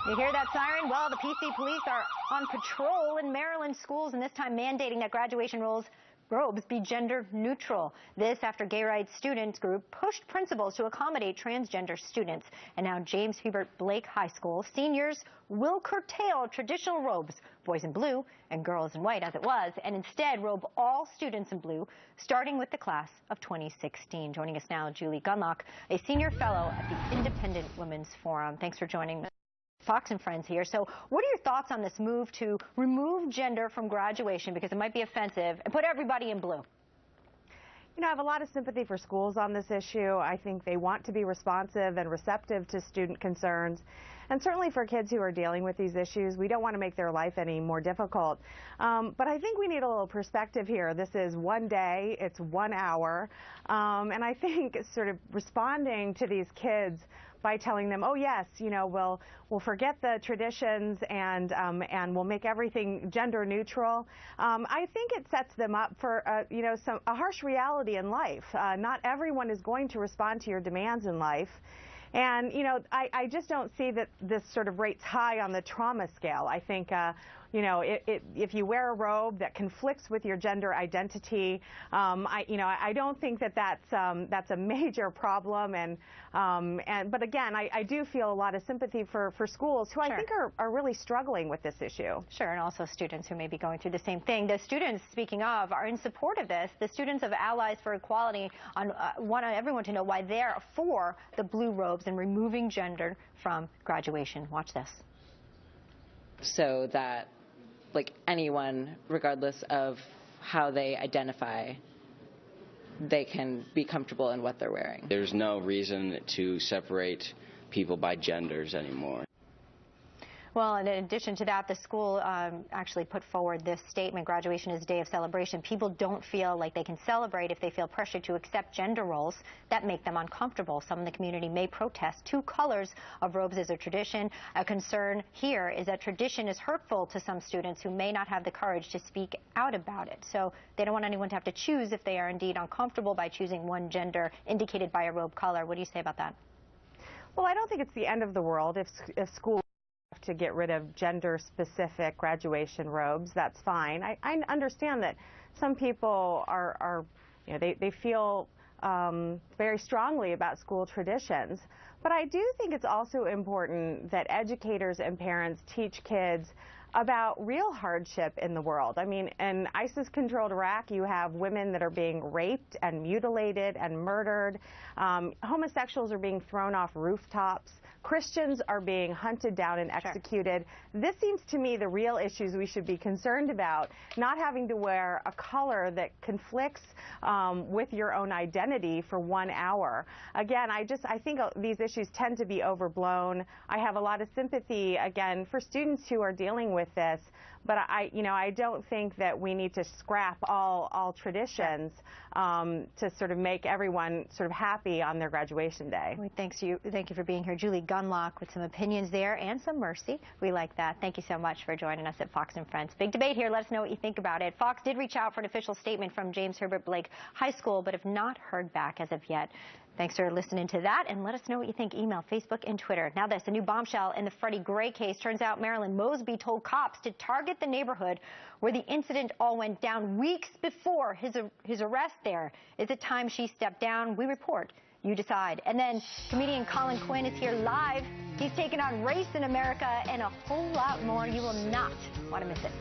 You hear that siren? Well, the PC police are on patrol in Maryland schools, and this time mandating that graduation robes be gender neutral. This after gay rights students group pushed principals to accommodate transgender students. And now James Hubert Blake High School seniors will curtail traditional robes, boys in blue and girls in white as it was, and instead robe all students in blue, starting with the class of 2016. Joining us now, Julie Gunlock, a senior fellow at the Independent Women's Forum. Thanks for joining me. Fox and Friends here. So what are your thoughts on this move to remove gender from graduation because it might be offensive and put everybody in blue? You know, I have a lot of sympathy for schools on this issue. I think they want to be responsive and receptive to student concerns. And certainly for kids who are dealing with these issues, we don't want to make their life any more difficult. But I think we need a little perspective here. This is one day, it's 1 hour. And I think sort of responding to these kids by telling them, oh yes, you know, we'll forget the traditions and we'll make everything gender neutral. I think it sets them up for you know, a harsh reality in life. Not everyone is going to respond to your demands in life. And, you know, I just don't see that this sort of rates high on the trauma scale. I think, you know, if you wear a robe that conflicts with your gender identity, I don't think that that's a major problem. But again, I do feel a lot of sympathy for schools who I think are really struggling with this issue. Sure, and also students who may be going through the same thing. The students, speaking of, are in support of this. The students of Allies for Equality want everyone to know why they're for the blue robes and removing gender from graduation. Watch this. So that, like, anyone, regardless of how they identify, they can be comfortable in what they're wearing. There's no reason to separate people by genders anymore. Well, in addition to that, the school actually put forward this statement: graduation is a day of celebration. People don't feel like they can celebrate if they feel pressured to accept gender roles that make them uncomfortable. Some in the community may protest. 2 colors of robes as a tradition. A concern here is that tradition is hurtful to some students who may not have the courage to speak out about it. So they don't want anyone to have to choose if they are indeed uncomfortable by choosing one gender indicated by a robe color. What do you say about that? Well, I don't think it's the end of the world if schools to get rid of gender-specific graduation robes. That's fine. I understand that some people are you know, they feel very strongly about school traditions. But I do think it's also important that educators and parents teach kids about real hardship in the world. I mean, in ISIS-controlled Iraq, you have women that are being raped and mutilated and murdered. Homosexuals are being thrown off rooftops. Christians are being hunted down and executed. Sure. This seems to me the real issues we should be concerned about, not having to wear a color that conflicts with your own identity for 1 hour. Again, I think these issues tend to be overblown. I have a lot of sympathy, again, for students who are dealing with this, but I don't think that we need to scrap all traditions to sort of make everyone sort of happy on their graduation day. Well, thank you for being here, Julie Gunlock, with some opinions there and some mercy. We like that. Thank you so much for joining us at Fox and Friends. Big debate here. Let us know what you think about it. Fox did reach out for an official statement from James Hubert Blake High School, but have not heard back as of yet. Thanks for listening to that, and let us know what you think. Email, Facebook, and Twitter. Now this, a new bombshell in the Freddie Gray case. Turns out Marilyn Mosby told cops to target the neighborhood where the incident all went down weeks before his arrest there. Is it time she stepped down? We report. You decide. And then comedian Colin Quinn is here live. He's taking on race in America and a whole lot more. You will not want to miss it.